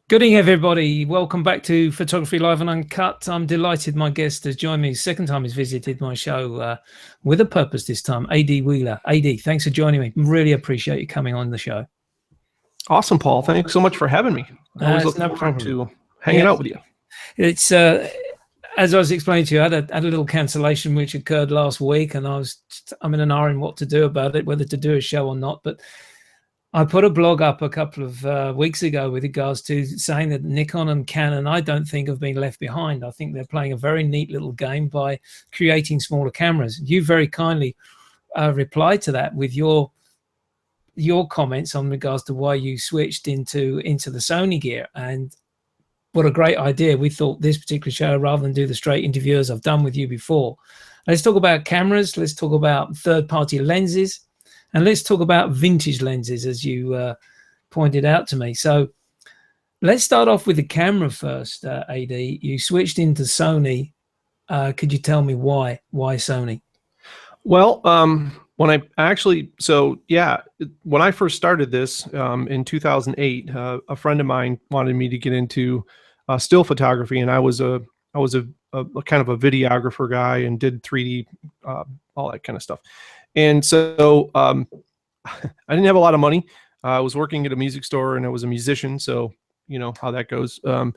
Good evening, everybody. Welcome back to Photography Live and Uncut. I'm delighted my guest has joined me. Second time he's visited my show with a purpose this time. AD Wheeler. AD, thanks for joining me. Really appreciate you coming on the show. Awesome, Paul. Thanks so much for having me. I always look forward to hanging out with you. It's as I was explaining to you, I had a little cancellation which occurred last week, and I'm in an hour in what to do about it, whether to do a show or not. But I put a blog up a couple of weeks ago with regards to saying that Nikon and Canon, I don't think, have been left behind. I think they're playing a very neat little game by creating smaller cameras. You very kindly replied to that with your comments on regards to why you switched into the Sony gear. And what a great idea. We thought this particular show, rather than do the straight interviews I've done with you before, let's talk about cameras. Let's talk about third-party lenses. And let's talk about vintage lenses, as you pointed out to me. So let's start off with the camera first, AD. You switched into Sony. Could you tell me why? Why Sony? Well, when I actually, when I first started this in 2008, a friend of mine wanted me to get into still photography, and I was a kind of a videographer guy and did 3D, all that kind of stuff. And so I didn't have a lot of money. I was working at a music store and I was a musician. So you know how that goes. Not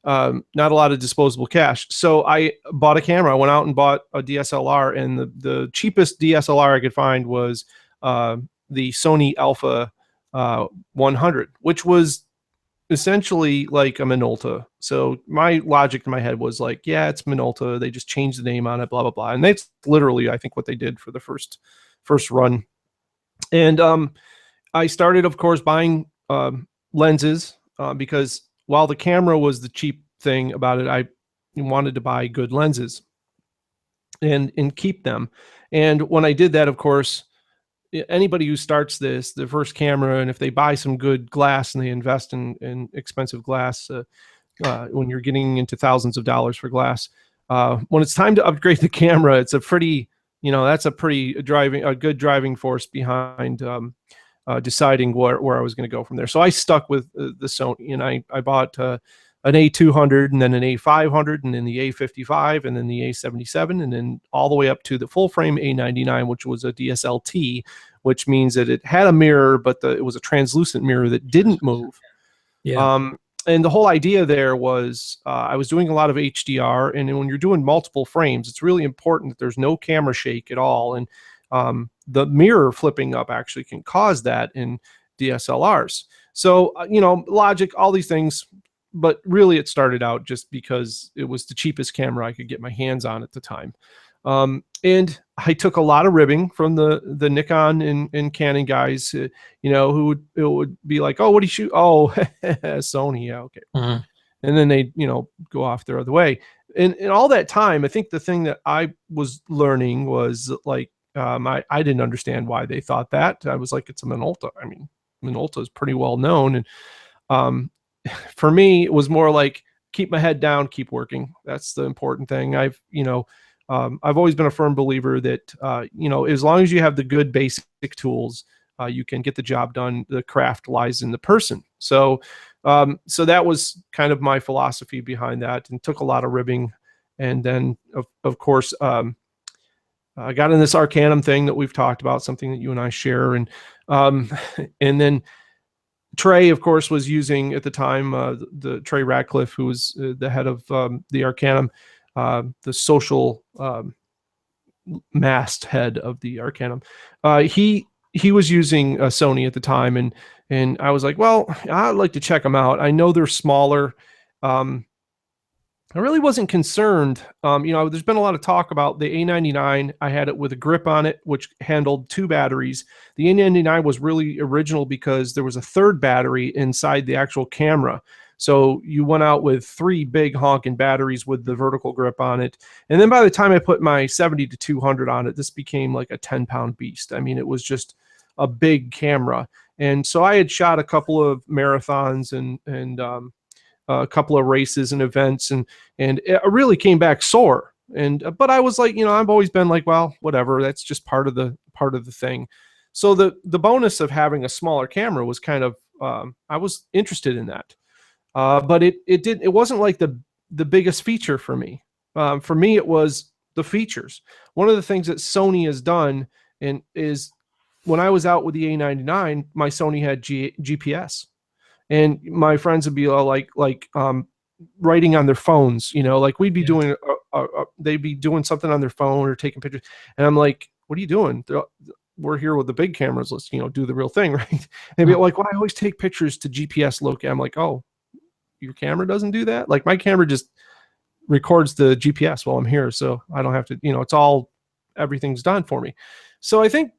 a lot of disposable cash. So I bought a camera. I went out and bought a DSLR, and the cheapest DSLR I could find was the Sony Alpha 100, which was essentially like a Minolta. So my logic in my head was like, yeah, it's Minolta. They just changed the name on it, blah, blah, blah. And that's literally, I think, what they did for the first run. And I started, of course, buying lenses because while the camera was the cheap thing about it, I wanted to buy good lenses and keep them. And when I did that, of course, anybody who starts the first camera, and if they buy some good glass and they invest in expensive glass, when you're getting into thousands of dollars for glass, when it's time to upgrade the camera, it's a pretty, that's a good driving force behind deciding where I was going to go from there. So I stuck with the Sony, and I bought an A200, and then an A500, and then the A55, and then the A77, and then all the way up to the full frame A99, which was a DSLT, which means that it had a mirror, but it was a translucent mirror that didn't move. Yeah. And the whole idea there was I was doing a lot of HDR, and when you're doing multiple frames, it's really important that there's no camera shake at all. And the mirror flipping up actually can cause that in DSLRs. So, logic, all these things. But really, it started out just because it was the cheapest camera I could get my hands on at the time. And I took a lot of ribbing from the Nikon and Canon guys, who would be like, oh, what do you shoot? Oh, Sony. Yeah, okay. Uh-huh. And then they, go off their other way. And all that time, I think the thing that I was learning was like, I didn't understand why they thought that. I was like, it's a Minolta. I mean, Minolta is pretty well known. And for me, it was more like, keep my head down, keep working. That's the important thing. I've always been a firm believer that, as long as you have the good basic tools, you can get the job done. The craft lies in the person. So that was kind of my philosophy behind that, and took a lot of ribbing. And then, of course, I got in this Arcanum thing that we've talked about, something that you and I share. And then Trey, of course, was using at the time, the Trey Ratcliffe, who was the head of the Arcanum, the social mast head of the Arcanum. He was using Sony at the time, and I was like, well, I'd like to check them out. I know they're smaller. I really wasn't concerned. There's been a lot of talk about the A99. I had it with a grip on it, which handled 2 batteries. The A99 was really original because there was a 3rd battery inside the actual camera. So you went out with 3 big honking batteries with the vertical grip on it. And then by the time I put my 70-200 on it, this became like a 10-pound beast. I mean, it was just a big camera. And so I had shot a couple of marathons and a couple of races and events, and it really came back sore. But I was like, I've always been like, well, whatever, that's just part of the thing. So the bonus of having a smaller camera was kind of, I was interested in that. but it wasn't like the biggest feature for me. For me, it was the features. One of the things that Sony has done is when I was out with the A99, my Sony had GPS, and my friends would be all like writing on their phones, like we'd be doing they'd be doing something on their phone or taking pictures, and I'm like, what are you doing? We're here with the big cameras, let's do the real thing, right? They'd be like, well, I always take pictures to GPS locate. I'm like, oh, your camera doesn't do that? Like, my camera just records the GPS while I'm here, so I don't have to, it's all, everything's done for me. So I think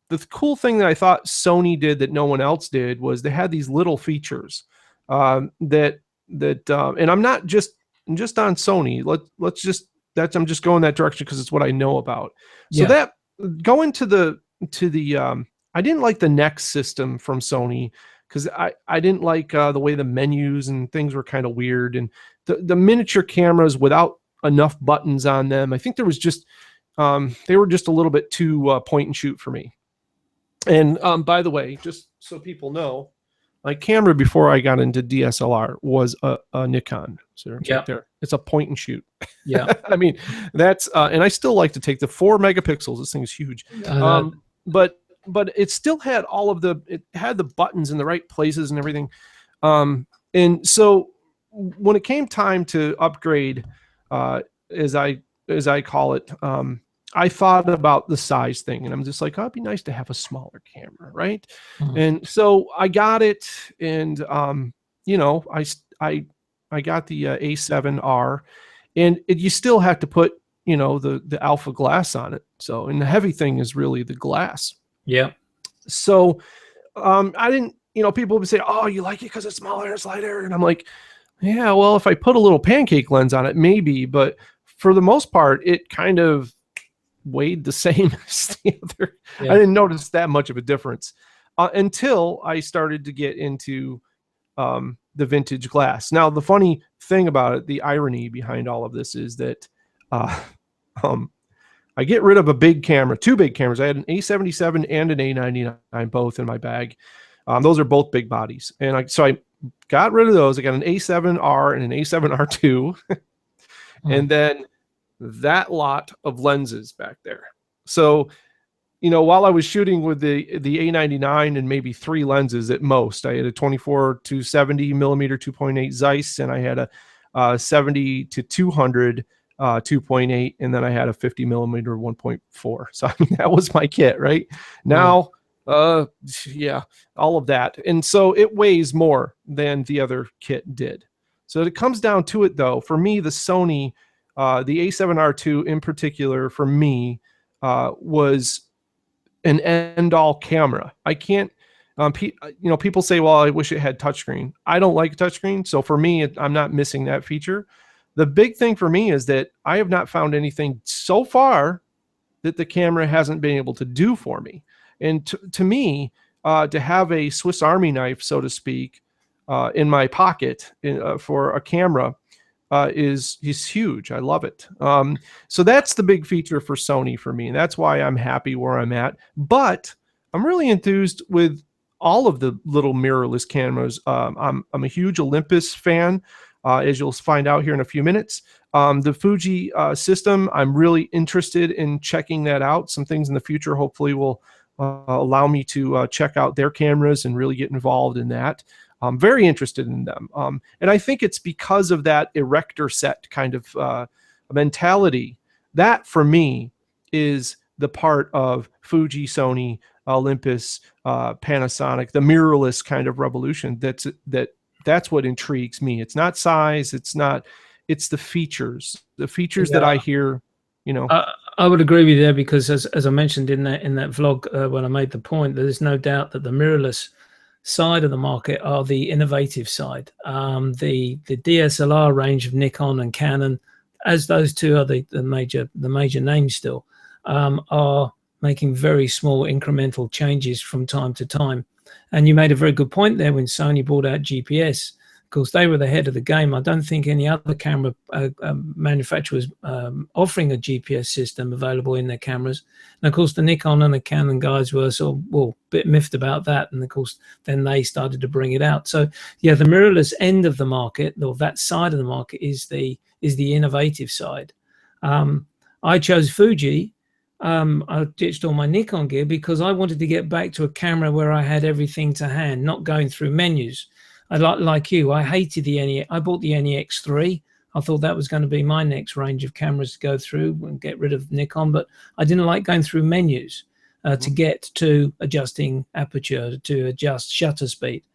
the cool thing that I thought Sony did that no one else did was they had these little features that and I'm not just on Sony. I'm just going that direction because it's what I know about. So that going to the I didn't like the next system from Sony because I didn't like the way the menus and things were kind of weird, and the miniature cameras without enough buttons on them. I think there was just they were just a little bit too point and shoot for me. And by the way, just so people know, my camera before I got into DSLR was a Nikon. So right there, it's a point and shoot. Yeah, I mean that's and I still like to take the 4 megapixels. This thing is huge, but it still had it had the buttons in the right places and everything. And so when it came time to upgrade, as I call it, I thought about the size thing, and I'm just like, oh, it'd be nice to have a smaller camera, right? Mm-hmm. And so I got it, and I got the A7R, and you still have to put the alpha glass on it. So, and the heavy thing is really the glass. Yeah. So I didn't, people would say, oh, you like it because it's smaller and it's lighter, and I'm like, yeah, well, if I put a little pancake lens on it, maybe, but for the most part, it kind of weighed the same as the other. I didn't notice that much of a difference until I started to get into the vintage glass. Now, the funny thing about it, the irony behind all of this is that I get rid of a big camera, 2 big cameras. I had an A77 and an A99 both in my bag. Those are both big bodies. And so I got rid of those. I got an A7R and an A7R2. And then that lot of lenses back there. So, while I was shooting with the A99 and maybe 3 lenses at most, I had a 24 to 70 millimeter 2.8 Zeiss, and I had a 70 to 200 2.8, and then I had a 50 millimeter 1.4. So I mean, that was my kit right now. All of that. And so it weighs more than the other kit did. So it comes down to it, though, for me, the Sony, the A7R2 in particular, for me, was an end-all camera. I can't, people say, well, I wish it had touchscreen. I don't like touchscreen. So for me, I'm not missing that feature. The big thing for me is that I have not found anything so far that the camera hasn't been able to do for me. And to me, to have a Swiss Army knife, so to speak, in my pocket for a camera is huge. I love it. So that's the big feature for Sony for me. And that's why I'm happy where I'm at. But I'm really enthused with all of the little mirrorless cameras. I'm a huge Olympus fan, as you'll find out here in a few minutes. The Fuji system, I'm really interested in checking that out. Some things in the future hopefully will allow me to check out their cameras and really get involved in that. I'm very interested in them. And I think it's because of that erector set kind of mentality. That, for me, is the part of Fuji, Sony, Olympus, Panasonic, the mirrorless kind of revolution. That's what intrigues me. It's not size. It's the features. The features that I hear, I would agree with you there, because as I mentioned in that vlog when I made the point, there's no doubt that the mirrorless side of the market are the innovative side. The DSLR range of Nikon and Canon, as those two are the major names still, are making very small incremental changes from time to time. And you made a very good point there when Sony brought out GPS, course, they were the head of the game. I don't think any other camera manufacturer was offering a GPS system available in their cameras. And of course, the Nikon and the Canon guys were sort of, well, a bit miffed about that. And of course, then they started to bring it out. So yeah, the mirrorless end of the market, or that side of the market, is the innovative side. I chose Fuji. I ditched all my Nikon gear because I wanted to get back to a camera where I had everything to hand, not going through menus. I like you, I hated the NEX. I bought the NEX3. I thought that was going to be my next range of cameras to go through and get rid of Nikon, but I didn't like going through menus to get to adjusting aperture, to adjust shutter speed.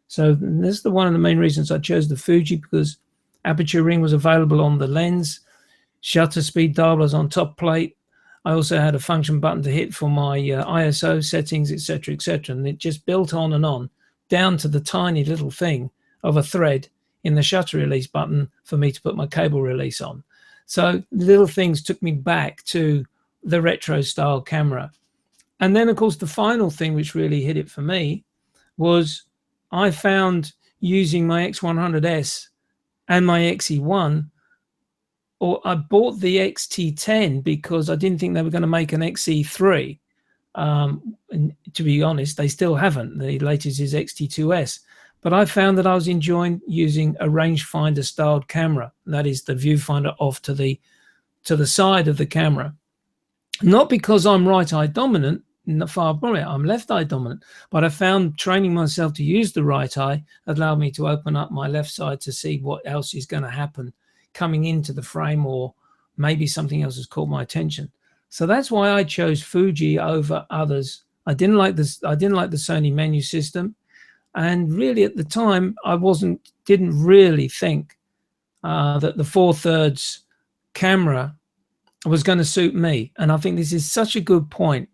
So this is one of the main reasons I chose the Fuji, because Aperture Ring was available on the lens, shutter speed dial was on top plate. I also had a function button to hit for my ISO settings, etc., etc., and it just built on and on, down to the tiny little thing of a thread in the shutter release button for me to put my cable release on. So little things took me back to the retro style camera. And then, of course, the final thing which really hit it for me was I found using my X100S and my XE1, or I bought the XT10 because I didn't think they were going to make an XE3. And to be honest, they still haven't. The latest is XT2S. But I found that I was enjoying using a rangefinder styled camera. That is the viewfinder off to the side of the camera. Not because I'm right eye dominant, far from it, I'm left eye dominant. But I found training myself to use the right eye allowed me to open up my left side to see what else is going to happen coming into the frame, or maybe something else has caught my attention. So that's why I chose Fuji over others. I didn't like this. I didn't like the Sony menu system, and really at the time I didn't really think that the 4/3 camera was going to suit me. And I think this is such a good point.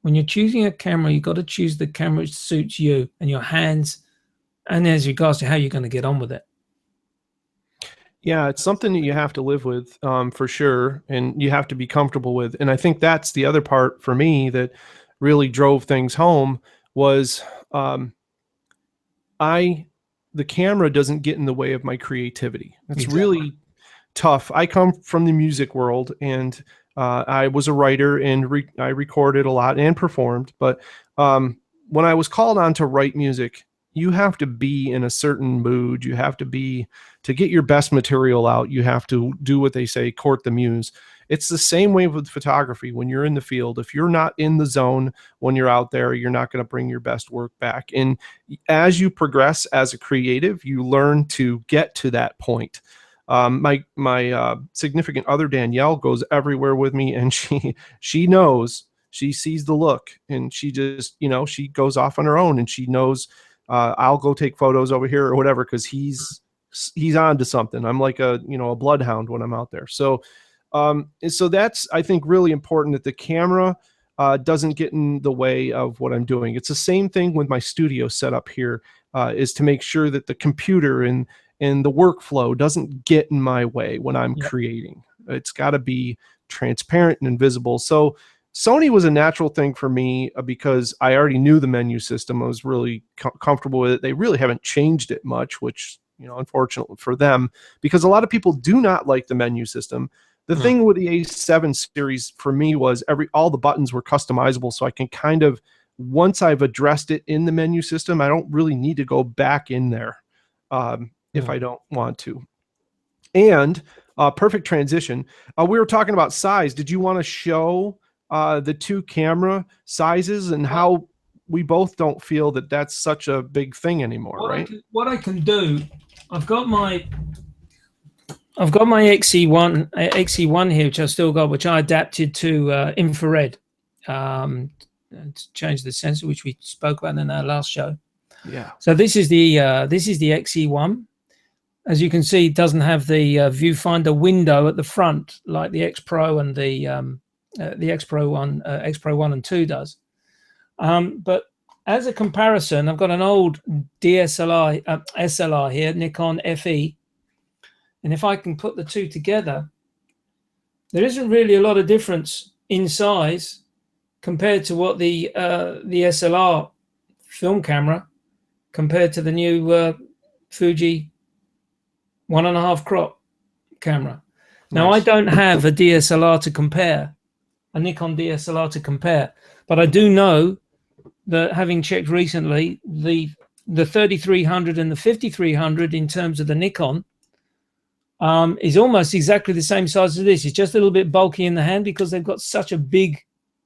When you're choosing a camera, you've got to choose the camera which suits you and your hands, and as regards to how you're going to get on with it. Yeah, it's something that you have to live with, for sure, and you have to be comfortable with. And I think that's the other part for me that really drove things home was the camera doesn't get in the way of my creativity. It's really tough. I come from the music world, and I was a writer, and I recorded a lot and performed. But when I was called on to write music, you have to be in a certain mood. You have to get your best material out. You have to do what they say, court the muse. It's the same way with photography. When you're in the field, if you're not in the zone when you're out there, you're not going to bring your best work back. And as you progress as a creative, you learn to get to that point. My significant other, Danielle, goes everywhere with me, and she knows, she sees the look, and she just, she goes off on her own, and she knows, I'll go take photos over here or whatever, because he's on to something. I'm like a bloodhound when I'm out there. So that's, I think, really important that the camera doesn't get in the way of what I'm doing. It's the same thing with my studio setup here, is to make sure that the computer and the workflow doesn't get in my way when I'm creating. It's got to be transparent and invisible. So Sony was a natural thing for me because I already knew the menu system. I was really comfortable with it. They really haven't changed it much, which, unfortunately for them, because a lot of people do not like the menu system. The thing with the A7 series for me was all the buttons were customizable, so I can kind of, once I've addressed it in the menu system, I don't really need to go back in there if I don't want to. And perfect transition. We were talking about size. Did you want to show the two camera sizes and how we both don't feel that that's such a big thing anymore, right? What I can do, I've got my XE1 here, which I've still got, which I adapted to infrared to change the sensor, which we spoke about in our last show. Yeah. So this is the XE1. As you can see, it doesn't have the viewfinder window at the front like the X Pro and the X Pro 1 and 2 does. But as a comparison, I've got an old SLR here, Nikon FE. And if I can put the two together, there isn't really a lot of difference in size compared to what the SLR film camera compared to the new Fuji 1.5 crop camera. Now, Nice. I don't have a DSLR to compare, a Nikon DSLR to compare, but I do know that, having checked recently, the 3300 and the 5300 in terms of the Nikon is almost exactly the same size as this. It's just a little bit bulky in the hand because they've got such a big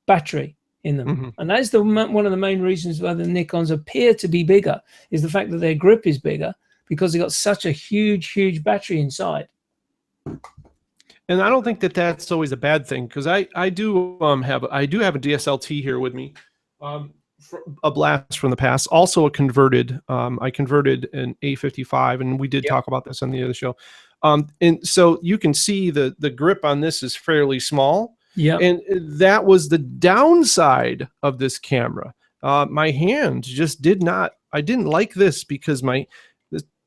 battery in them. Mm-hmm. And that's one of the main reasons why the Nikons appear to be bigger, is the fact that their grip is bigger because they've got such a huge battery inside. And I don't think that that's always a bad thing, because I do have a DSLT here with me, a blast from the past, also a converted. I converted an A55, and we did talk about this on the other show. And so you can see the grip on this is fairly small. Yeah, and that was the downside of this camera. My hand just did not. I didn't like this because I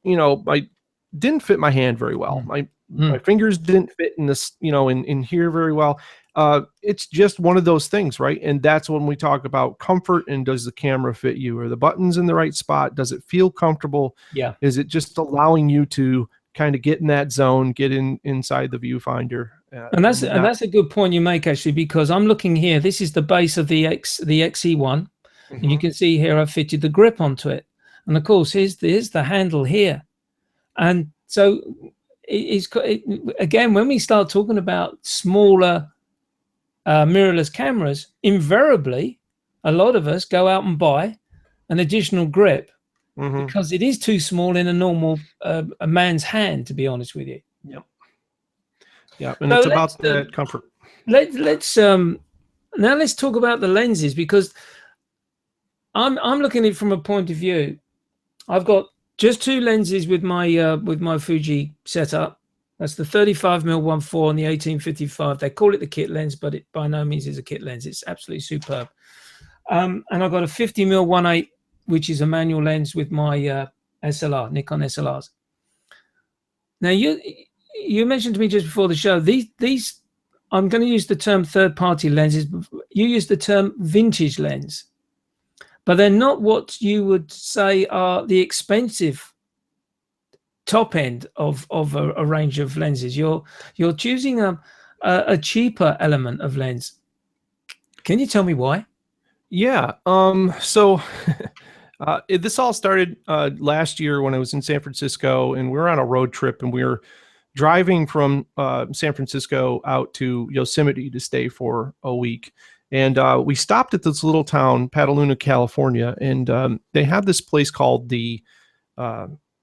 didn't fit my hand very well. My fingers didn't fit in this, in here very well. It's just one of those things, right? And that's when we talk about comfort, and does the camera fit you? Are the buttons in the right spot? Does it feel comfortable? Yeah. Is it just allowing you to kind of get in that zone, get inside the viewfinder? And that's a good point you make, actually, because I'm looking here. This is the base of the XE1, and you can see here I've fitted the grip onto it. And of course, here's the handle here. And so again, when we start talking about smaller mirrorless cameras, invariably, a lot of us go out and buy an additional grip because it is too small in a normal a man's hand, to be honest with you. Yep. Yeah, and So it's about that comfort. Let's now let's talk about the lenses, because I'm looking at it from a point of view. I've got just 2 lenses with my Fuji setup. That's the 35mm 1.4 and the 1855. They call it the kit lens, but it by no means is a kit lens. It's absolutely superb. And I've got a 50mm 1.8, which is a manual lens with my SLR, Nikon SLRs. Now you mentioned to me just before the show, these I'm going to use the term third-party lenses. You use the term vintage lens, but they're not what you would say are the expensive top end of a range of lenses. You're choosing a cheaper element of lens. Can you tell me why? Yeah. So this all started last year when I was in San Francisco, and we were on a road trip, and we were driving from San Francisco out to Yosemite to stay for a week. And we stopped at this little town, Petaluma, California, and they had this place called it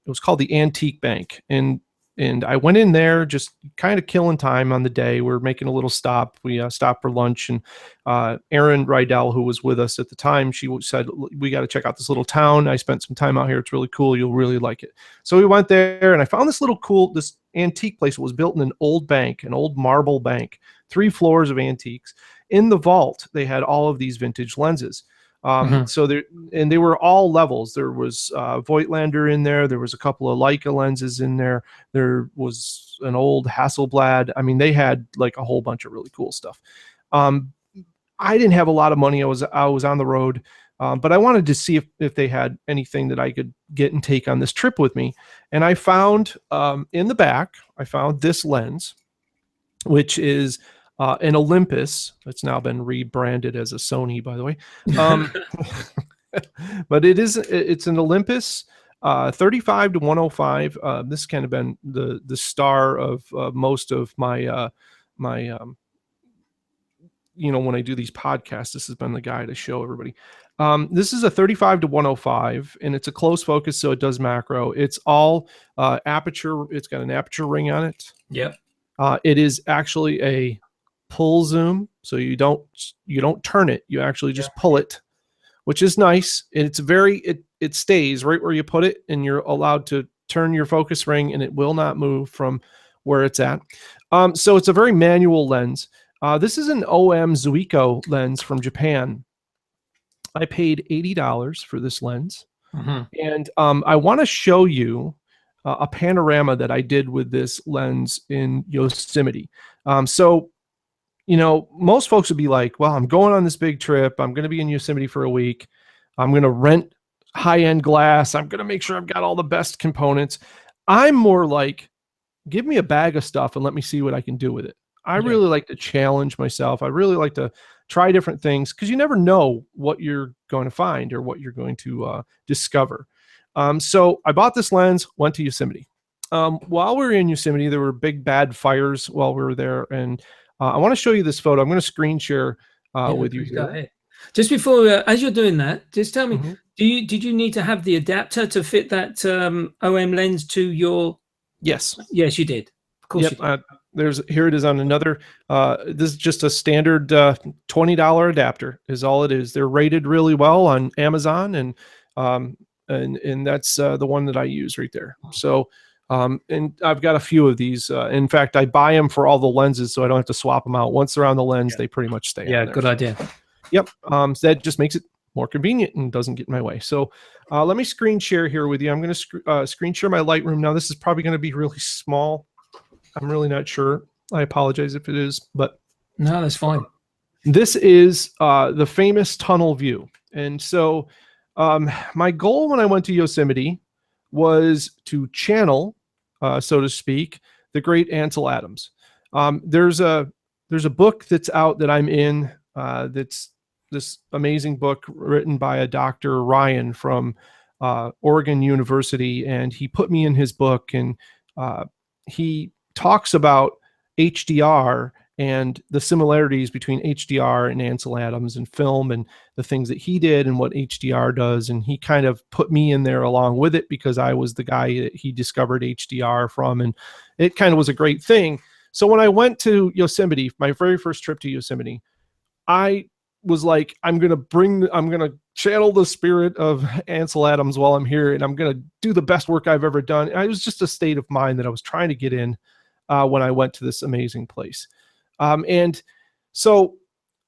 was called the Antique Bank. And I went in there just kind of killing time on the day. We were making a little stop. We stopped for lunch, and Erin Rydell, who was with us at the time, she said, we got to check out this little town. I spent some time out here. It's really cool. You'll really like it. So we went there, and I found this this antique place. It was built in an old bank, an old marble bank, 3 floors of antiques. In the vault, they had all of these vintage lenses. So they were all levels. There was Voigtlander in there. There was a couple of Leica lenses in there. There was an old Hasselblad. I mean, they had like a whole bunch of really cool stuff. I didn't have a lot of money. I was on the road, but I wanted to see if they had anything that I could get and take on this trip with me. And I found in the back, I found this lens, which is an Olympus. It's now been rebranded as a Sony, by the way. But it's an Olympus 35 to 105. This has kind of been the star of most of my when I do these podcasts, this has been the guy to show everybody. This is a 35 to 105, and it's a close focus, so it does macro. It's all aperture. It's got an aperture ring on it. Yep. It is actually a pull zoom, so you don't turn it, you actually just pull it, which is nice. And it's it stays right where you put it, and you're allowed to turn your focus ring, and it will not move from where it's at. So it's a very manual lens. This is an OM Zuiko lens from Japan. I paid $80 for this lens. And I want to show you a panorama that I did with this lens in Yosemite. So most folks would be like, well, I'm going on this big trip. I'm going to be in Yosemite for a week. I'm going to rent high-end glass. I'm going to make sure I've got all the best components. I'm more like, give me a bag of stuff and let me see what I can do with it. I Yeah. really like to challenge myself. I really like to try different things because you never know what you're going to find or what you're going to discover. So I bought this lens, went to Yosemite. While we were in Yosemite, there were big bad fires while we were there. And I want to show you this photo. I'm going to screen share with you Please go here. ahead. Just before, as you're doing that, just tell me, Mm-hmm. did you need to have the adapter to fit that OM lens to your? Yes. Yes, you did. Of course you Yep. did. Here it is on another. This is just a standard $20 adapter is all it is. They're rated really well on Amazon, and that's the one that I use right there. So, and I've got a few of these. In fact, I buy them for all the lenses, so I don't have to swap them out. Once they're on the lens, they pretty much stay on there. Good idea. Yep. So that just makes it more convenient and doesn't get in my way. So let me screen share here with you. I'm going to screen share my Lightroom. Now, this is probably going to be really small. I'm really not sure. I apologize if it is, but no, that's fine. This is the famous tunnel view. And so my goal when I went to Yosemite was to channel, so to speak, the great Ansel Adams. There's a book that's out that I'm in that's this amazing book written by a Dr. Ryan from Oregon University, and he put me in his book, and he talks about HDR and the similarities between HDR and Ansel Adams and film and the things that he did and what HDR does. And he kind of put me in there along with it because I was the guy that he discovered HDR from, and it kind of was a great thing. So when I went to Yosemite, my very first trip to Yosemite, I was like, I'm going to channel the spirit of Ansel Adams while I'm here, and I'm going to do the best work I've ever done. And it was just a state of mind that I was trying to get in when I went to this amazing place. And so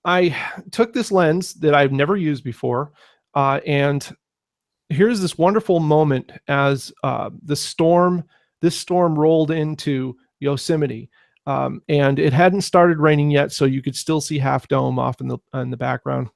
I took this lens that I've never used before, and here's this wonderful moment as this storm rolled into Yosemite, and it hadn't started raining yet, so you could still see Half Dome off in the background.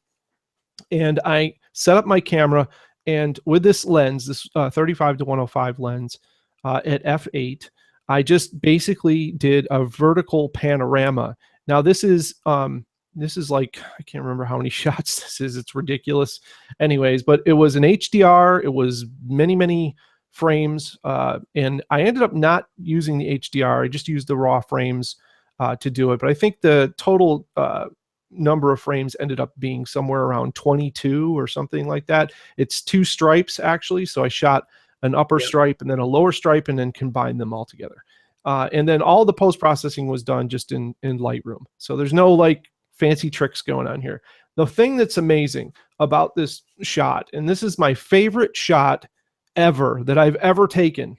And I set up my camera, and with this lens, this 35-105 lens at f8, I just basically did a vertical panorama. Now this is like, I can't remember how many shots this is. It's ridiculous. Anyways, but it was an HDR. It was many frames. And I ended up not using the HDR. I just used the raw frames to do it. But I think the total number of frames ended up being somewhere around 22 or something like that. It's 2 stripes actually. So I shot an upper stripe and then a lower stripe and then combined them all together. And then all the post-processing was done just in Lightroom. So there's no like fancy tricks going on here. The thing that's amazing about this shot, and this is my favorite shot ever that I've ever taken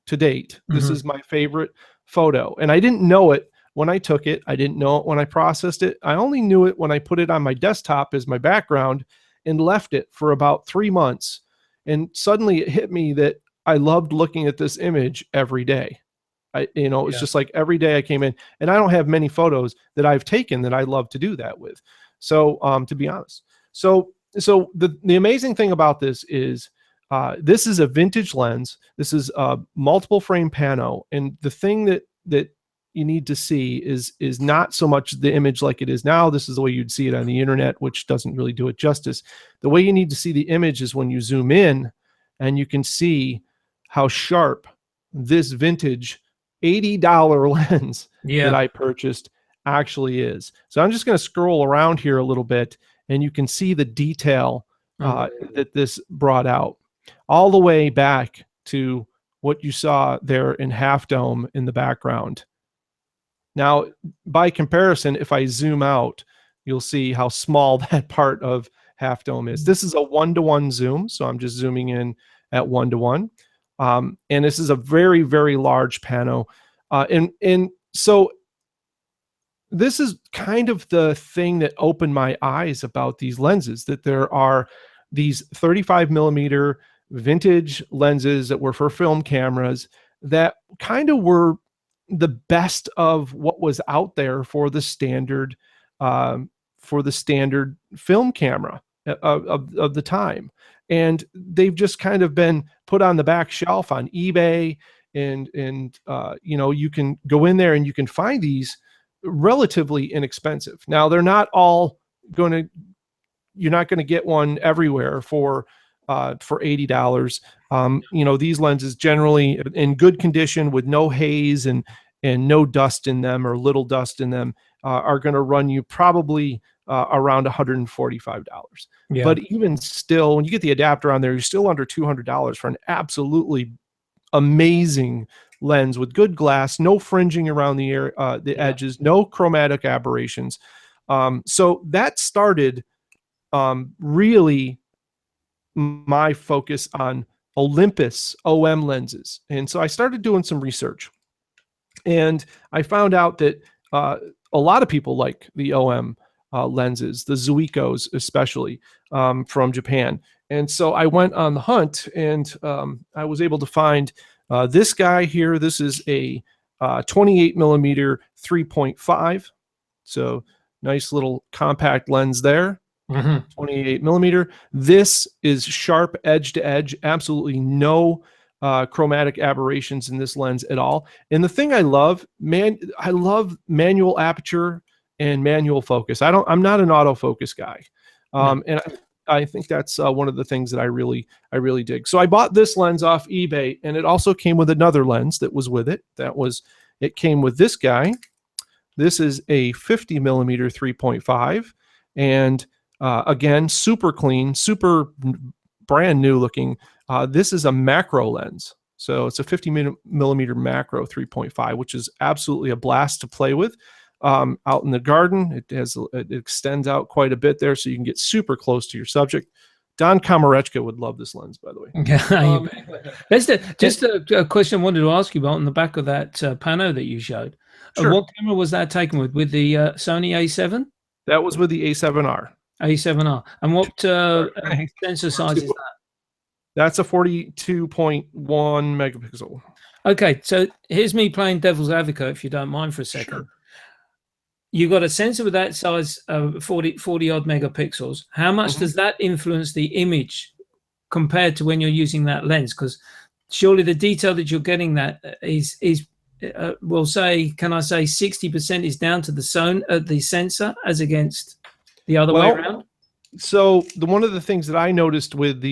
to date. This is my favorite photo. And I didn't know it when I took it. I didn't know it when I processed it. I only knew it when I put it on my desktop as my background and left it for about 3 months. And suddenly it hit me that I loved looking at this image every day. It was just like every day I came in, and I don't have many photos that I've taken that I love to do that with. So, to be honest, so the amazing thing about this is a vintage lens. This is a multiple frame pano. And the thing that you need to see is not so much the image like it is now. This is the way you'd see it on the internet, which doesn't really do it justice. The way you need to see the image is when you zoom in and you can see how sharp this vintage $80 lens that I purchased actually is. So I'm just going to scroll around here a little bit, and you can see the detail that this brought out all the way back to what you saw there in Half Dome in the background. Now, by comparison, if I zoom out, you'll see how small that part of Half Dome is. This is a 1-to-1 zoom, so I'm just zooming in at 1-to-1. And this is a very, very large pano. And so this is kind of the thing that opened my eyes about these lenses, that there are these 35mm vintage lenses that were for film cameras that kind of were the best of what was out there for the standard film camera of the time. And they've just kind of been put on the back shelf on eBay and you can go in there and you can find these relatively inexpensive. Now they're not all you're not going to get one everywhere for $80. These lenses generally in good condition with no haze and no dust in them or little dust in them are going to run you probably around $145. Yeah. But even still, when you get the adapter on there, you're still under $200 for an absolutely amazing lens with good glass, no fringing around the edges, no chromatic aberrations. So that started really my focus on Olympus Om lenses. And so I started doing some research, and I found out that a lot of people like the OM lenses, the Zuikos especially, from Japan. And so I went on the hunt, and I was able to find this guy here. This is a 28 millimeter 3.5. So nice little compact lens there. 28 millimeter. This is sharp edge to edge, absolutely no chromatic aberrations in this lens at all. And the thing I love, I love manual aperture and manual focus. I'm not an autofocus guy. And I think that's one of the things that I really dig. So I bought this lens off eBay, and it also came with another lens that was with it. It came with this guy. This is a 50 millimeter 3.5, and again, super clean, super brand new looking. This is a macro lens. So it's a 50 millimeter macro 3.5, which is absolutely a blast to play with. Out in the garden, it extends out quite a bit there, so you can get super close to your subject. Don Komarechka would love this lens, by the way. That's just a question I wanted to ask you about on the back of that pano that you showed. Sure. What camera was that taken with? With the Sony A7? That was with the A7R. A7R. And what sensor size is that? That's a 42.1 megapixel. Okay, so here's me playing devil's advocate, if you don't mind for a second. Sure. You've got a sensor with that size, 40 odd megapixels. How much does that influence the image compared to when you're using that lens? Because surely the detail that you're getting that is we'll say, can I say 60% is down to the sensor as against the other way around? So one of the things that I noticed with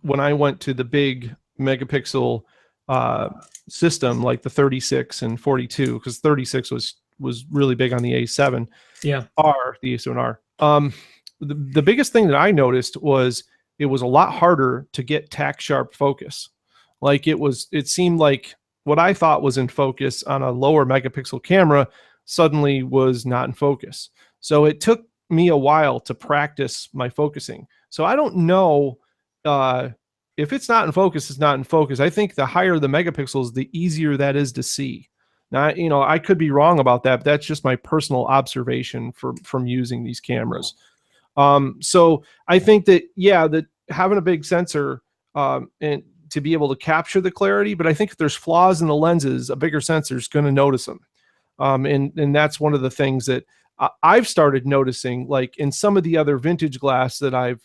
when I went to the big megapixel system, like the 36 and 42, because 36 was really big on the A7. Yeah. The A7R. The biggest thing that I noticed was it was a lot harder to get tack sharp focus. Like it seemed like what I thought was in focus on a lower megapixel camera suddenly was not in focus. So it took me a while to practice my focusing. So I don't know if it's not in focus, it's not in focus. I think the higher the megapixels, the easier that is to see. Now, I could be wrong about that, but that's just my personal observation from using these cameras. So I think that, that having a big sensor and to be able to capture the clarity, but I think if there's flaws in the lenses, a bigger sensor is going to notice them. And that's one of the things that I've started noticing, like in some of the other vintage glass that I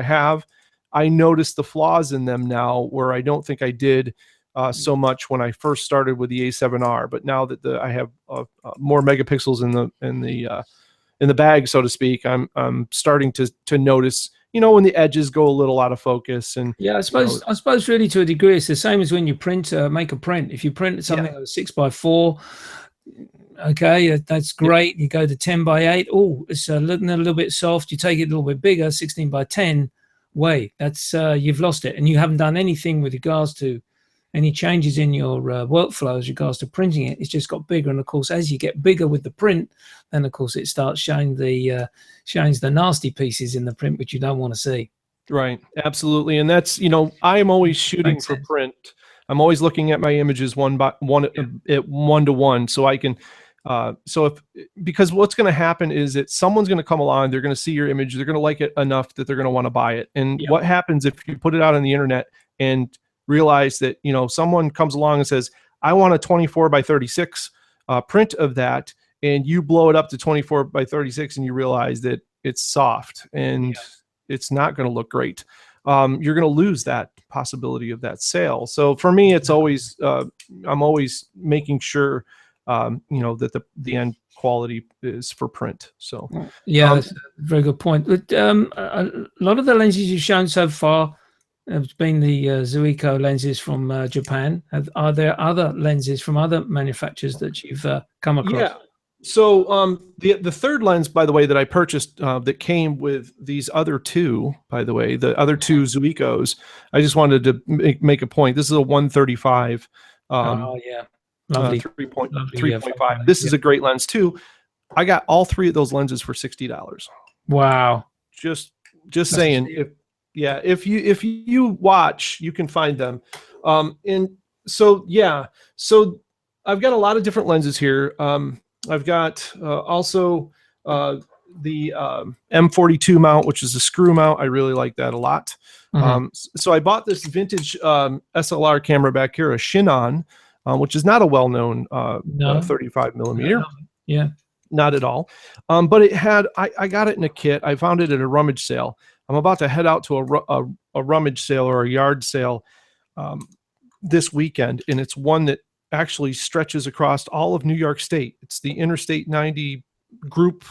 have, I notice the flaws in them now where I don't think I did so much when I first started with the A7R. But now that I have more megapixels in the bag, so to speak, I'm starting to notice, when the edges go a little out of focus. And I suppose really to a degree it's the same as when you make a print. If you print something at 6x4. Okay, that's great. You go to 10x8. Oh, it's looking a little bit soft. You take it a little bit bigger, 16x10. Wait, that's you've lost it, and you haven't done anything with regards to any changes in your workflow as regards to printing it. It's just got bigger, and of course, as you get bigger with the print, then of course it starts showing the nasty pieces in the print which you don't want to see. Right, absolutely, and that's I am always shooting for print. I'm always looking at my images one to one, so I can. Because what's going to happen is that someone's going to come along, they're going to see your image, they're going to like it enough that they're going to want to buy it. And what happens if you put it out on the internet and realize that someone comes along and says, I want a 24x36 print of that, and you blow it up to 24x36 and you realize that it's soft and it's not going to look great. you're going to lose that possibility of that sale. So for me, it's always, I'm always making sure, that the end quality is for print. So yeah, that's a very good point. But a lot of the lenses you've shown so far have been the Zuiko lenses from Japan. Are there other lenses from other manufacturers that you've come across? Yeah. So the third lens, by the way, that I purchased that came with these other two, by the way, the other two Zuikos, I just wanted to make a point. This is a 135. Oh yeah, lovely. 3.5. This is a great lens too. I got all three of those lenses for $60. Wow. Just saying. If you watch, you can find them. And so so I've got a lot of different lenses here. I've got also the M42 mount, which is a screw mount. I really like that a lot. So I bought this vintage SLR camera back here, a Shinon, which is not a well-known 35 millimeter. Yeah. Not at all. But it had, I got it in a kit. I found it at a rummage sale. I'm about to head out to a rummage sale or a yard sale this weekend. And it's one that actually stretches across all of New York State. It's the Interstate 90 group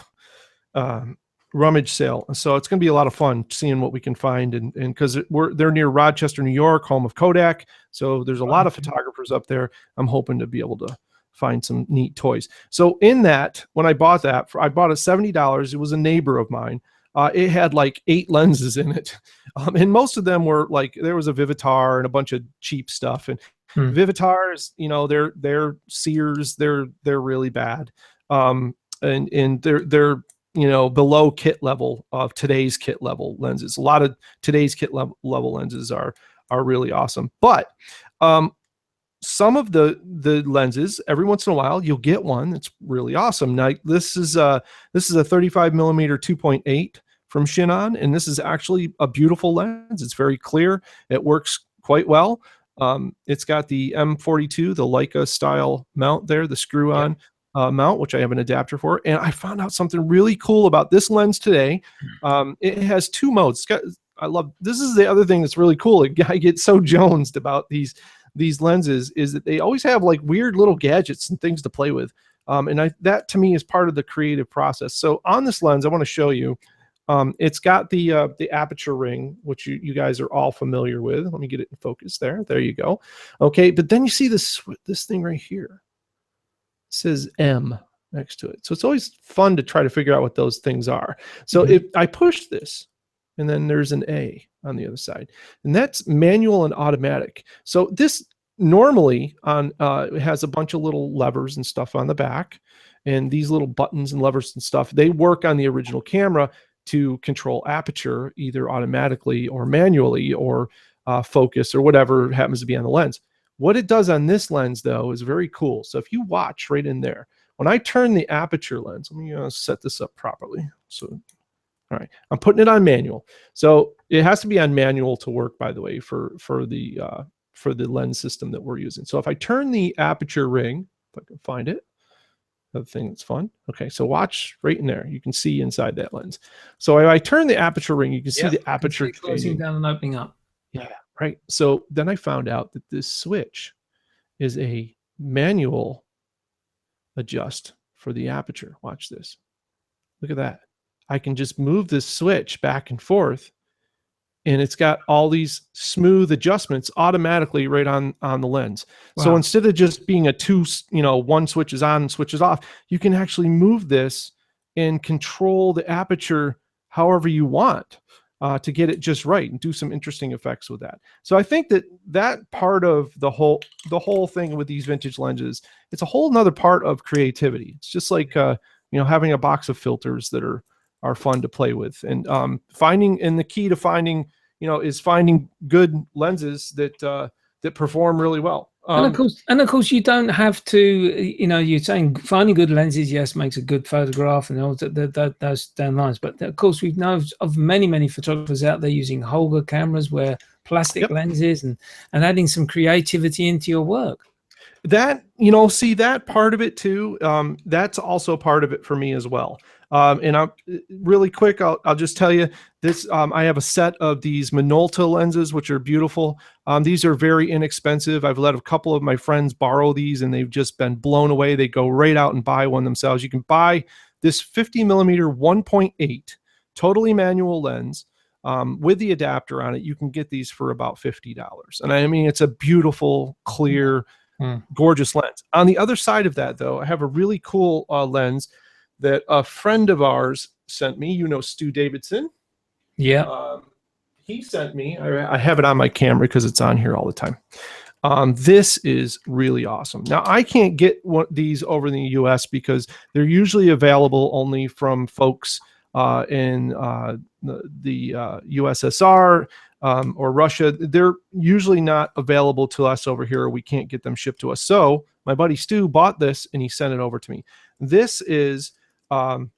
rummage sale. So it's going to be a lot of fun seeing what we can find. And because they're near Rochester, New York, home of Kodak. So there's a lot of photographers up there. I'm hoping to be able to find some neat toys. So in that, when I bought that, I bought it $70. It was a neighbor of mine. It had like 8 lenses in it. And most of them were like, there was a Vivitar and a bunch of cheap stuff. And Vivitars, they're Sears, they're really bad. And they're below kit level of today's kit level lenses. A lot of today's kit level lenses are really awesome. But some of the lenses, every once in a while, you'll get one that's really awesome. Now, this is a 35 millimeter 2.8 from Shinon, and this is actually a beautiful lens. It's very clear. It works quite well. It's got the M42, the Leica style mount there, the screw-on mount, which I have an adapter for. And I found out something really cool about this lens today. It has 2 modes. This is the other thing that's really cool. I get so jonesed about these lenses is that they always have like weird little gadgets and things to play with. And that to me is part of the creative process. So on this lens, I want to show you, it's got the aperture ring, which you guys are all familiar with. Let me get it in focus there. There you go. Okay. But then you see this thing right here. It says M next to it. So it's always fun to try to figure out what those things are. So if I push this, and then there's an A on the other side, and that's manual and automatic. So this normally it has a bunch of little levers and stuff on the back, and these little buttons and levers and stuff, they work on the original camera to control aperture, either automatically or manually, or focus, or whatever happens to be on the lens. What it does on this lens, though, is very cool. So if you watch right in there, when I turn the aperture lens, let me set this up properly. So, all right, I'm putting it on manual. So it has to be on manual to work, by the way, for the lens system that we're using. So if I turn the aperture ring, if I can find it, another thing that's fun. Okay, so watch right in there. You can see inside that lens. So if I turn the aperture ring, you can see the aperture closing down and opening up. Yeah, right. So then I found out that this switch is a manual adjust for the aperture. Watch this. Look at that. I can just move this switch back and forth, and it's got all these smooth adjustments automatically right on the lens. Wow. So instead of just being one switch is on and switches off, you can actually move this and control the aperture however you want to get it just right and do some interesting effects with that. So I think that part of the whole thing with these vintage lenses, it's a whole nother part of creativity. It's just like having a box of filters that are fun to play with, and the key to finding is finding good lenses that perform really well. And of course, you don't have to. You're saying finding good lenses, yes, makes a good photograph, and all those down lines. But of course, we know of many photographers out there using Holga cameras, where plastic lenses, and adding some creativity into your work. That see that part of it too. That's also part of it for me as well. And I'm really quick. I'll just tell you this. I have a set of these Minolta lenses, which are beautiful. These are very inexpensive. I've let a couple of my friends borrow these, and they've just been blown away. They go right out and buy one themselves. You can buy this 50 millimeter 1.8 totally manual lens with the adapter on it. You can get these for about $50. And I mean, it's a beautiful, clear, gorgeous lens. On the other side of that, though, I have a really cool lens that a friend of ours sent me. You know, Stu Davidson. Yeah. He sent me. I have it on my camera because it's on here all the time. This is really awesome. Now, I can't get these over in the US because they're usually available only from folks in the USSR or Russia. They're usually not available to us over here, or we can't get them shipped to us. So my buddy Stu bought this and he sent it over to me. This is a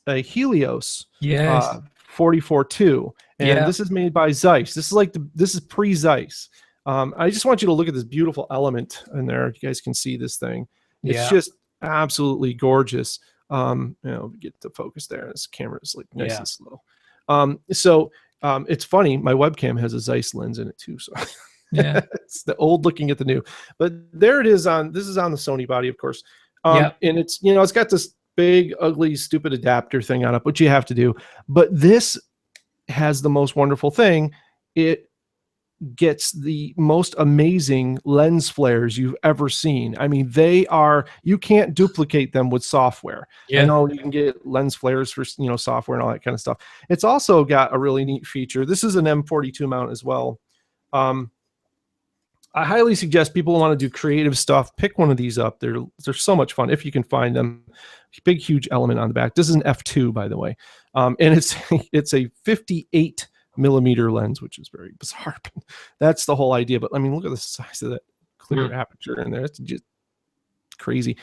Helios 44-2, and this is made by Zeiss. This is this is pre-Zeiss. I just want you to look at this beautiful element in there. You guys can see this thing. It's just absolutely gorgeous. You know, get the focus there. This camera is like nice and slow. It's funny. My webcam has a Zeiss lens in it too. So yeah, it's the old looking at the new. But there it is this is on the Sony body, of course. And it's, you know, it's got this big, ugly, stupid adapter thing on it, which you have to do. But this has the most wonderful thing. It gets the most amazing lens flares you've ever seen. I mean, you can't duplicate them with software. I know you can get lens flares for, you know, software and all that kind of stuff. It's also got a really neat feature. This is an M42 mount as well. I highly suggest people want to do creative stuff, pick one of these up. They're so much fun if you can find them. Big, huge element on the back. This is an F2, by the way. And it's a 58 millimeter lens, which is very bizarre. That's the whole idea. But I mean, look at the size of that clear aperture in there. It's just crazy.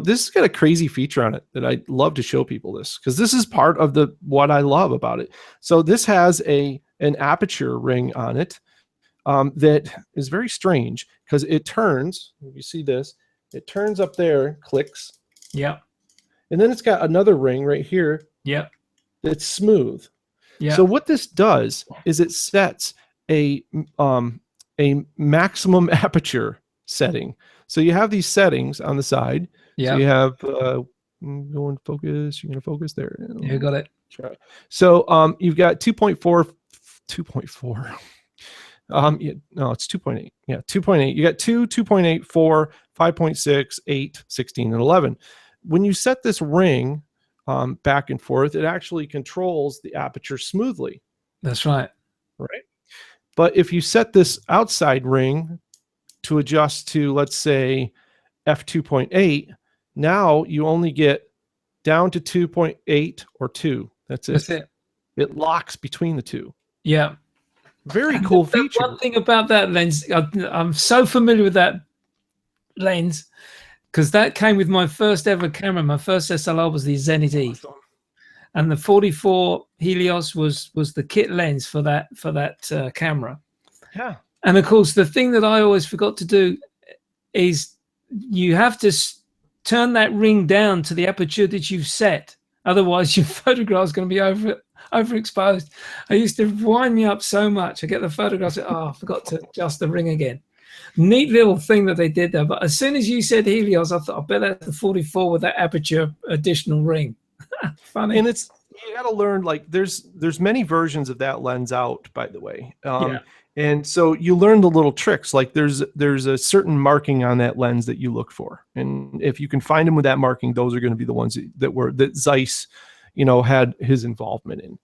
This has got a crazy feature on it that I'd love to show people this, because this is part of what I love about it. So this has an aperture ring on it that is very strange, because it turns, if you see this, it turns up there, clicks. Yeah. And then it's got another ring right here. Yeah. That's smooth. Yeah. So what this does is it sets a maximum aperture setting. So you have these settings on the side. Yeah. So you have go and focus. You're gonna focus there. Yeah, got it. So you've got 2.4. No, it's 2.8. Yeah, 2.8. You got 2, 2.8, 4, 5.6, 8, 16, and 11. When you set this ring back and forth, it actually controls the aperture smoothly. That's right. Right. But if you set this outside ring to adjust to, let's say, f2.8, now you only get down to 2.8 or 2. That's it. That's it. It locks between the two. Yeah. Very cool feature. One thing about that lens, I'm so familiar with that lens, because that came with my first ever camera. My first SLR was the Zenit E, and the 44 Helios was the kit lens for that camera. Yeah. And of course, the thing that I always forgot to do is you have to turn that ring down to the aperture that you've set. Otherwise, your photograph's going to be overexposed. I used to wind me up so much. I get the photographs. Oh, I forgot to adjust the ring again. Neat little thing that they did there. But as soon as you said Helios, I thought, I bet that's the 44 with that aperture additional ring. Funny. And you got to learn, like, there's many versions of that lens out, by the way. And so you learn the little tricks. Like there's a certain marking on that lens that you look for, and if you can find them with that marking, those are going to be the ones that Zeiss, you know, had his involvement in.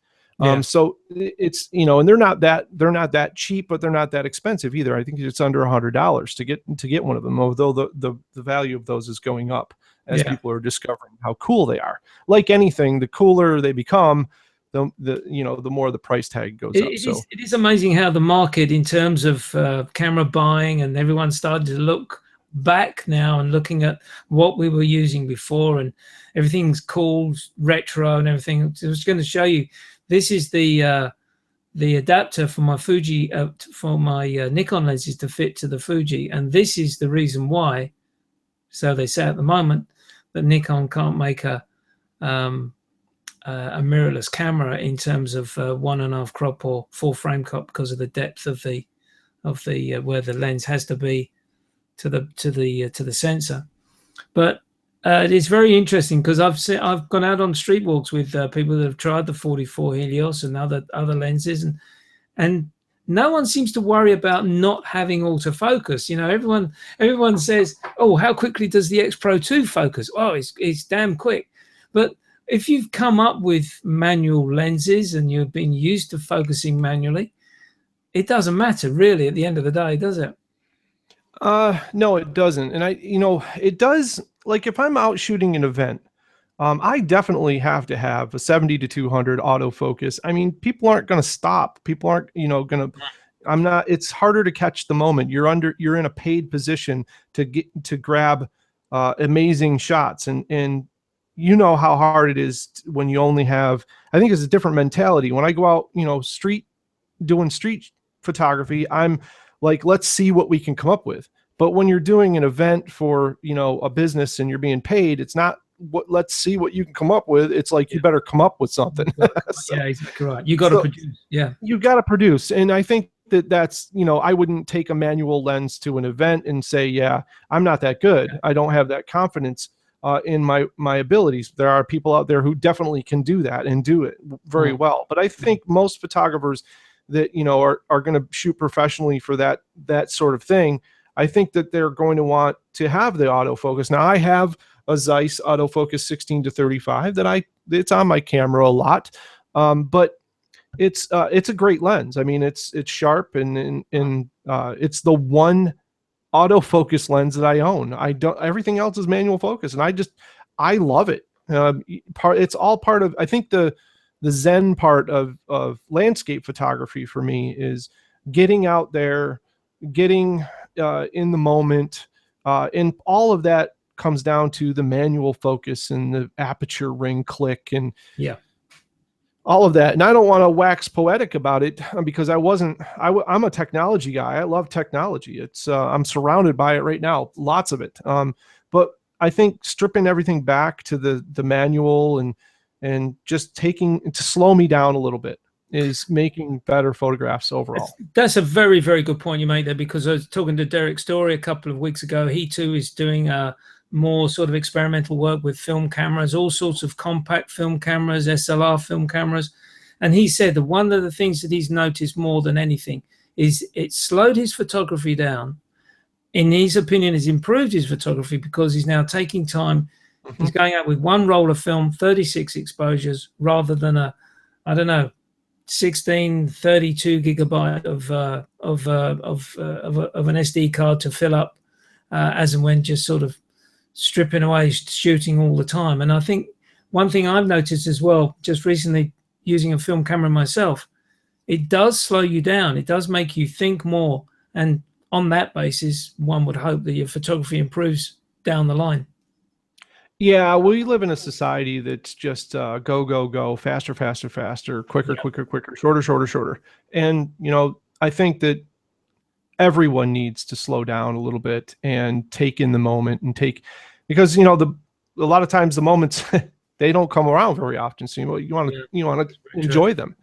So it's, you know, and they're not that cheap, but they're not that expensive either. I think it's under $100 to get one of them, although the value of those is going up as people are discovering how cool they are. Like anything, the cooler they become, the more the price tag goes up. It is amazing how the market, in terms of camera buying, and everyone started to look back now and looking at what we were using before, and everything's cool, retro, and everything. I was going to show you. This is the adapter for my Fuji, for my Nikon lenses to fit to the Fuji, and this is the reason why. So they say at the moment that Nikon can't make a a mirrorless camera in terms of 1.5 crop or 4 frame crop because of the depth of the where the lens has to be to the sensor. But it is very interesting because I've gone out on street walks with people that have tried the 44 Helios and other lenses, and no one seems to worry about not having autofocus. You know, everyone says, "Oh, how quickly does the X Pro 2 focus?" Oh, it's damn quick. But if you've come up with manual lenses and you've been used to focusing manually, it doesn't matter really at the end of the day, does it? No, it doesn't. And it does. Like if I'm out shooting an event, I definitely have to have a 70 to 200 autofocus. I mean, people aren't going to stop. People aren't, it's harder to catch the moment. You're in a paid position to grab amazing shots. And you know how hard it is when you only have, I think it's a different mentality. When I go out, doing street photography, I'm like, let's see what we can come up with. But when you're doing an event for, a business and you're being paid, it's not let's see what you can come up with. It's like, you better come up with something. So, yeah, exactly right. You got to produce. Yeah. You got to produce. And I think that's, I wouldn't take a manual lens to an event and say, yeah, I'm not that good. Yeah. I don't have that confidence in my abilities. There are people out there who definitely can do that and do it very well. But I think most photographers that, are going to shoot professionally for that sort of thing, I think that they're going to want to have the autofocus. Now I have a Zeiss autofocus 16 to 35 it's on my camera a lot. But it's a great lens. I mean, it's sharp and it's the one autofocus lens that I own. Everything else is manual focus, and I love it. It's all part of, I think the Zen part of landscape photography for me is getting out there, getting in the moment, and all of that comes down to the manual focus and the aperture ring click and all of that. And I don't want to wax poetic about it because I'm a technology guy. I love technology. I'm surrounded by it right now, lots of it. But I think stripping everything back to the manual and just to slow me down a little bit is making better photographs overall. That's a very, very good point you made there, because I was talking to Derek Story a couple of weeks ago. He too is doing more sort of experimental work with film cameras, all sorts of compact film cameras, SLR film cameras. And he said that one of the things that he's noticed more than anything is it slowed his photography down. In his opinion, has improved his photography because he's now taking time. He's going out with one roll of film, 36 exposures, rather than 16, 32 gigabyte of an SD card to fill up as and when, just sort of stripping away, shooting all the time. And I think one thing I've noticed as well, just recently using a film camera myself, it does slow you down. It does make you think more. And on that basis, one would hope that your photography improves down the line. Yeah, we live in a society that's just go, go, go, faster, faster, faster, quicker, quicker, quicker, shorter, shorter, shorter. And, I think that everyone needs to slow down a little bit and take in the moment because, a lot of times the moments, they don't come around very often. So you want to enjoy them.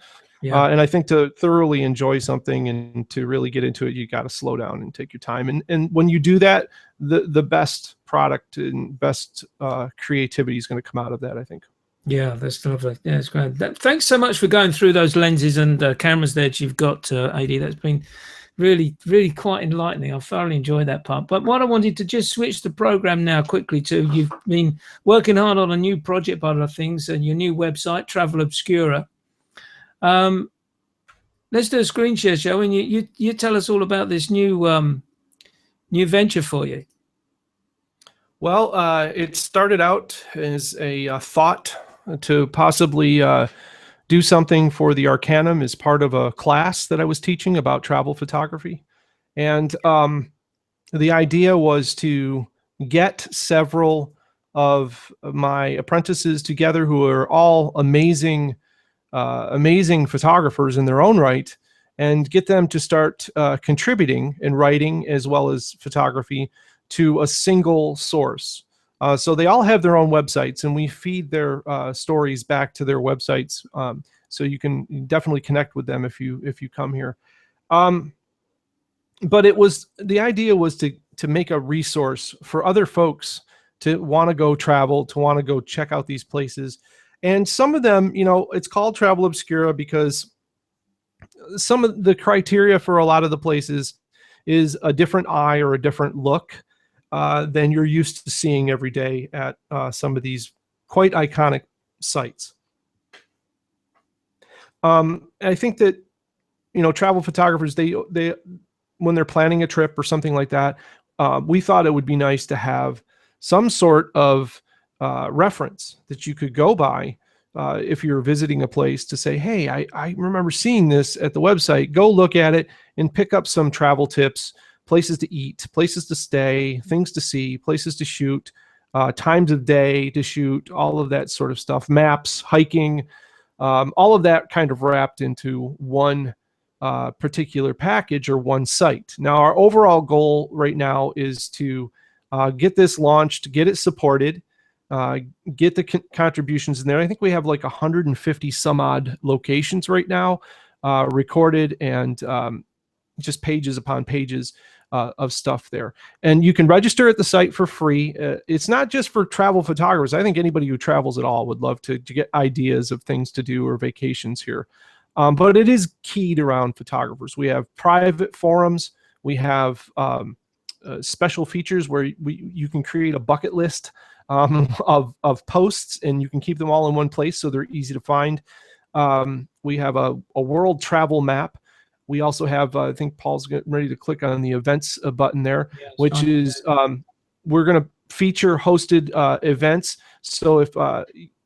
Yeah. And I think to thoroughly enjoy something and to really get into it, you got to slow down and take your time. And when you do that, the best product and best creativity is going to come out of that, I think. Yeah, that's lovely. Yeah, it's great. Thanks so much for going through those lenses and cameras there that you've got, AD. That's been really, really quite enlightening. I've thoroughly enjoyed that part. But what I wanted to just switch the program now quickly to, you've been working hard on a new project, by other things, and your new website, Travel Obscura. Let's do a screen share, Joe, and you tell us all about this new venture for you. Well, it started out as a thought to possibly do something for the Arcanum as part of a class that I was teaching about travel photography. And the idea was to get several of my apprentices together who are all amazing photographers in their own right, and get them to start contributing in writing as well as photography to a single source. So they all have their own websites, and we feed their stories back to their websites. So you can definitely connect with them if you come here. But the idea was to make a resource for other folks to want to go travel, to want to go check out these places. And some of them, it's called Travel Obscura because some of the criteria for a lot of the places is a different eye or a different look than you're used to seeing every day at some of these quite iconic sites. I think that, travel photographers, they when they're planning a trip or something like that, we thought it would be nice to have some sort of reference that you could go by if you're visiting a place to say, hey, I remember seeing this at the website. Go look at it and pick up some travel tips, places to eat, places to stay, things to see, places to shoot, times of day to shoot, all of that sort of stuff, maps, hiking, all of that kind of wrapped into one particular package or one site. Now, our overall goal right now is to get this launched, get it supported, get the contributions in there. I think we have like 150 some odd locations right now recorded, and just pages upon pages of stuff there. And you can register at the site for free. It's not just for travel photographers. I think anybody who travels at all would love to get ideas of things to do or vacations here. But it is keyed around photographers. We have private forums. We have special features where you can create a bucket list of posts, and you can keep them all in one place so they're easy to find. We have a world travel map. We also have, I think Paul's getting ready to click on the events button there, yes, which is, we're going to feature hosted events. So if,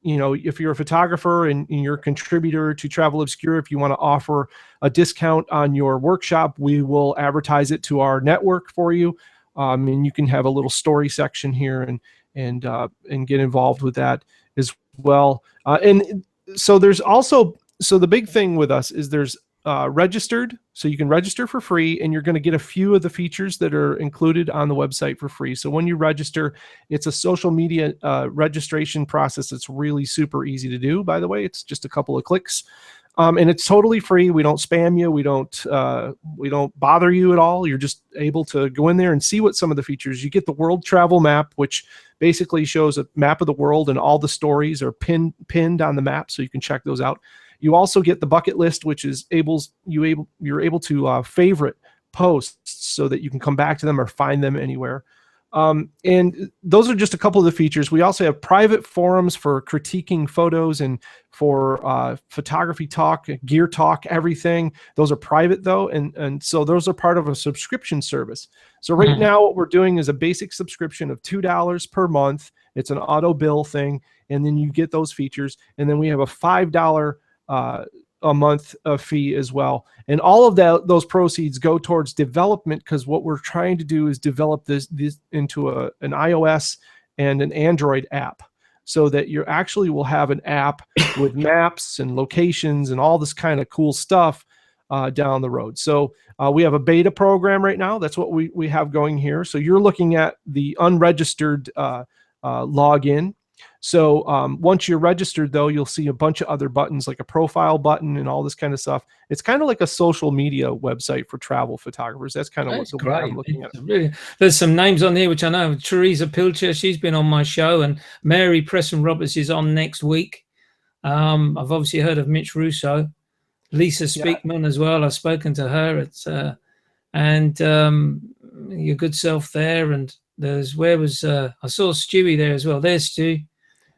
if you're a photographer and you're a contributor to Travel Obscura, if you want to offer a discount on your workshop, we will advertise it to our network for you. And you can have a little story section here and get involved with that as well. And so there's also, the big thing with us is there's registered, so you can register for free, and you're going to get a few of the features that are included on the website for free. So when you register, it's a social media registration process that's really super easy to do. By the way, it's just a couple of clicks, and it's totally free. We don't spam you. We don't bother you at all. You're just able to go in there and see what some of the features. You get the world travel map, which basically shows a map of the world, and all the stories are pinned on the map, so you can check those out. You also get the bucket list, which is you're able to favorite posts so that you can come back to them or find them anywhere. And those are just a couple of the features. We also have private forums for critiquing photos and for photography talk, gear talk, everything. Those are private though, and so those are part of a subscription service. So right now what we're doing is a basic subscription of $2 per month. It's an auto bill thing, and then you get those features. And then we have a $5 a month fee as well, and all of those proceeds go towards development, because what we're trying to do is develop this into an iOS and an Android app, so that you actually will have an app with maps and locations and all this kind of cool stuff down the road. So we have a beta program right now. That's what we have going here. So you're looking at the unregistered login. So once you're registered, though, you'll see a bunch of other buttons, like a profile button and all this kind of stuff. It's kind of like a social media website for travel photographers. That's kind of what the way I'm looking at it. Really, there's some names on here which I know. Teresa Pilcher, she's been on my show, and Mary Preston Roberts is on next week. I've obviously heard of Mitch Russo, Lisa Speakman as well. I've spoken to her. It's and your good self there. And there's I saw Stewie there as well. There's Stu.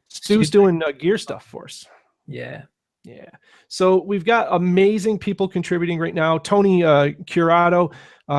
Stu's doing gear stuff for us. Yeah. So we've got amazing people contributing right now. Tony Curato,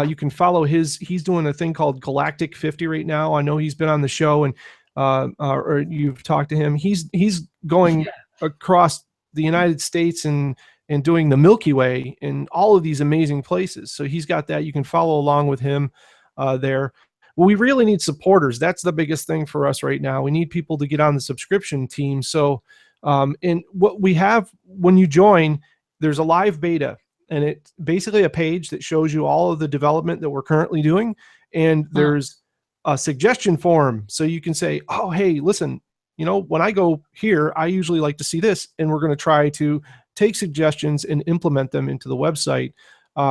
you can follow he's doing a thing called Galactic 50 right now. I know he's been on the show, and or you've talked to him. He's going across the United States and doing the Milky Way in all of these amazing places. So he's got that. You can follow along with him there. We really need supporters. That's the biggest thing for us right now. We need people to get on the subscription team. So, and what we have when you join, there's a live beta, and it's basically a page that shows you all of the development that we're currently doing. And there's a suggestion form. So you can say, oh, hey, listen, when I go here, I usually like to see this. And we're going to try to take suggestions and implement them into the website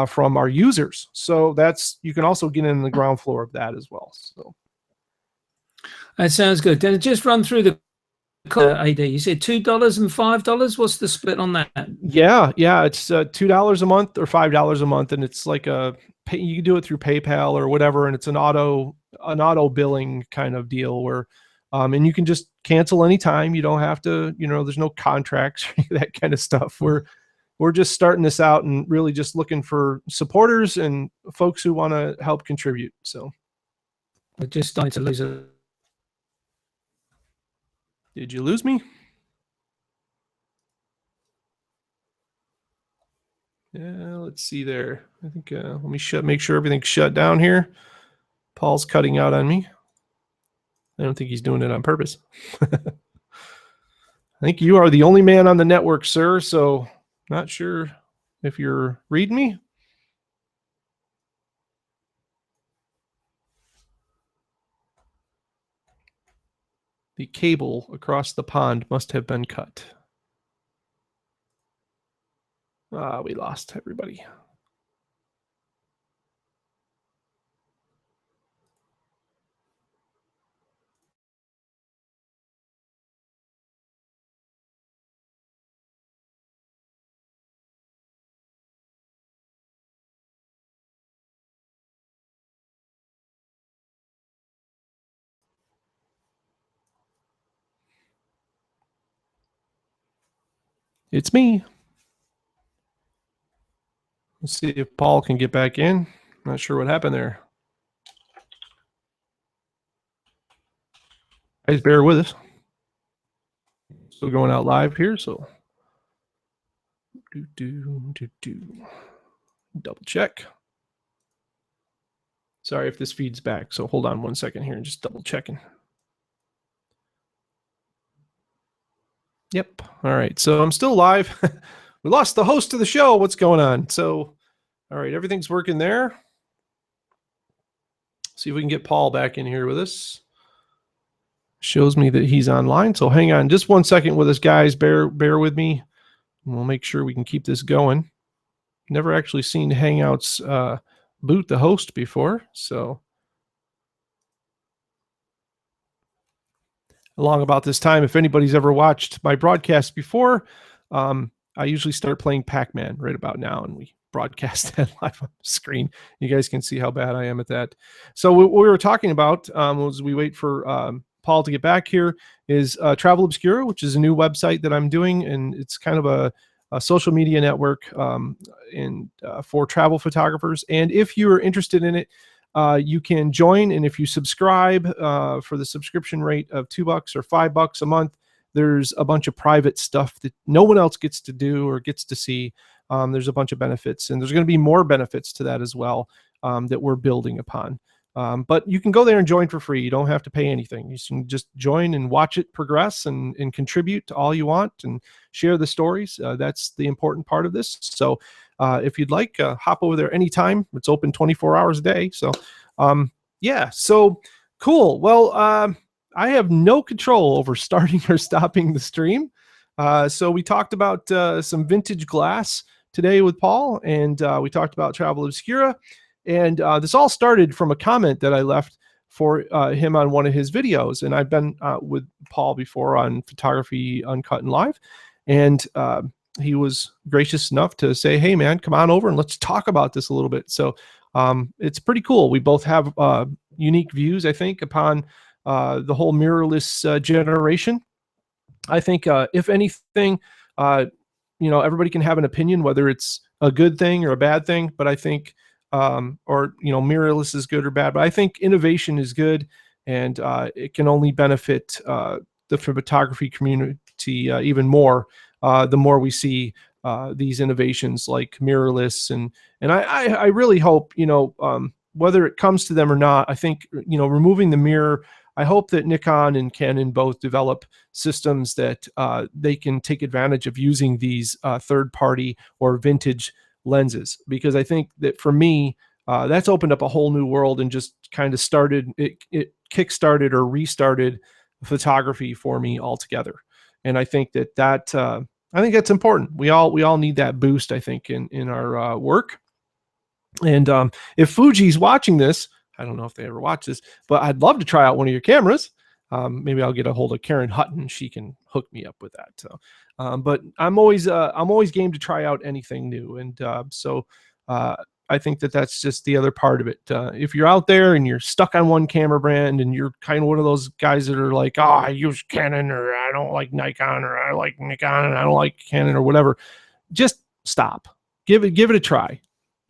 from our users. So you can also get in the ground floor of that as well. So that sounds good. Then just run through the AD. You said $2 and $5. What's the split on that? Yeah, it's $2 a month or $5 a month, and it's like you can do it through PayPal or whatever, and it's an auto billing kind of deal where, and you can just cancel anytime. You don't have to, there's no contracts, that kind of stuff. We're just starting this out and really just looking for supporters and folks who want to help contribute. So we're just starting to lose it. Did you lose me? Yeah, let's see there. I think let me make sure everything's shut down here. Paul's cutting out on me. I don't think he's doing it on purpose. I think you are the only man on the network, sir. So not sure if you're reading me. The cable across the pond must have been cut. We lost everybody. It's me. Let's see if Paul can get back in. Not sure what happened there. Guys, bear with us. Still going out live here, so double check. Sorry if this feeds back, so hold on 1 second here and just double checking. Yep. All right. So I'm still live. We lost the host of the show. What's going on? So, all right, everything's working there. See if we can get Paul back in here with us. Shows me that he's online. So hang on just 1 second with us, guys. Bear with me. We'll make sure we can keep this going. Never actually seen Hangouts boot the host before, so along about this time, if anybody's ever watched my broadcast before, I usually start playing Pac-Man right about now, and we broadcast that live on the screen. You guys can see how bad I am at that. So what we were talking about was we wait for Paul to get back here is Travel Obscura, which is a new website that I'm doing, and it's kind of a social media network for travel photographers. And if you're interested in it, you can join. And if you subscribe for the subscription rate of $2 or $5 a month, there's a bunch of private stuff that no one else gets to do or gets to see. There's a bunch of benefits, and there's going to be more benefits to that as well that we're building upon. But you can go there and join for free. You don't have to pay anything. You can just join and watch it progress and contribute to all you want and share the stories. That's the important part of this. So if you'd like, hop over there anytime. It's open 24 hours a day. So yeah, so cool. Well, I have no control over starting or stopping the stream. So we talked about some vintage glass today with Paul, and we talked about Travel Obscura. And this all started from a comment that I left for him on one of his videos. And I've been with Paul before on Photography Uncut and Live. And he was gracious enough to say, hey, man, come on over and let's talk about this a little bit. So it's pretty cool. We both have unique views, I think, upon the whole mirrorless generation. I think if anything, everybody can have an opinion, whether it's a good thing or a bad thing. But I think mirrorless is good or bad, but I think innovation is good, and it can only benefit the photography community even more the more we see these innovations like mirrorless, and I really hope, whether it comes to them or not, I think, removing the mirror, I hope that Nikon and Canon both develop systems that they can take advantage of using these third-party or vintage lenses, because I think that for me, that's opened up a whole new world and just kind of started, it kickstarted or restarted photography for me altogether. And I think that I think that's important. We all need that boost, I think, in our work. And if Fuji's watching this, I don't know if they ever watch this, but I'd love to try out one of your cameras. Maybe I'll get a hold of Karen Hutton. She can hook me up with that. So, but I'm always game to try out anything new. And so I think that's just the other part of it. If you're out there and you're stuck on one camera brand and you're kind of one of those guys that are like, oh, I use Canon, or I don't like Nikon, or I like Nikon and I don't like Canon, or whatever, just stop. Give it a try.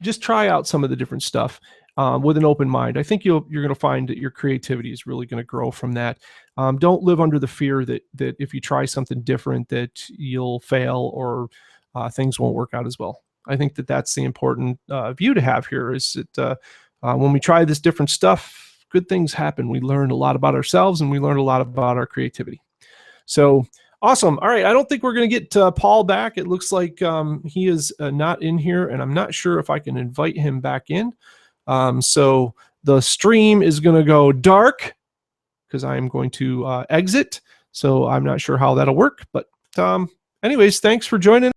Just try out some of the different stuff with an open mind. I think you're going to find that your creativity is really going to grow from that. Don't live under the fear that if you try something different that you'll fail or things won't work out as well. I think that's the important view to have here, is that when we try this different stuff, good things happen. We learn a lot about ourselves and we learn a lot about our creativity. So awesome. All right. I don't think we're going to get Paul back. It looks like he is not in here, and I'm not sure if I can invite him back in. So the stream is going to go dark because I'm going to exit. So I'm not sure how that'll work. But anyways, thanks for joining.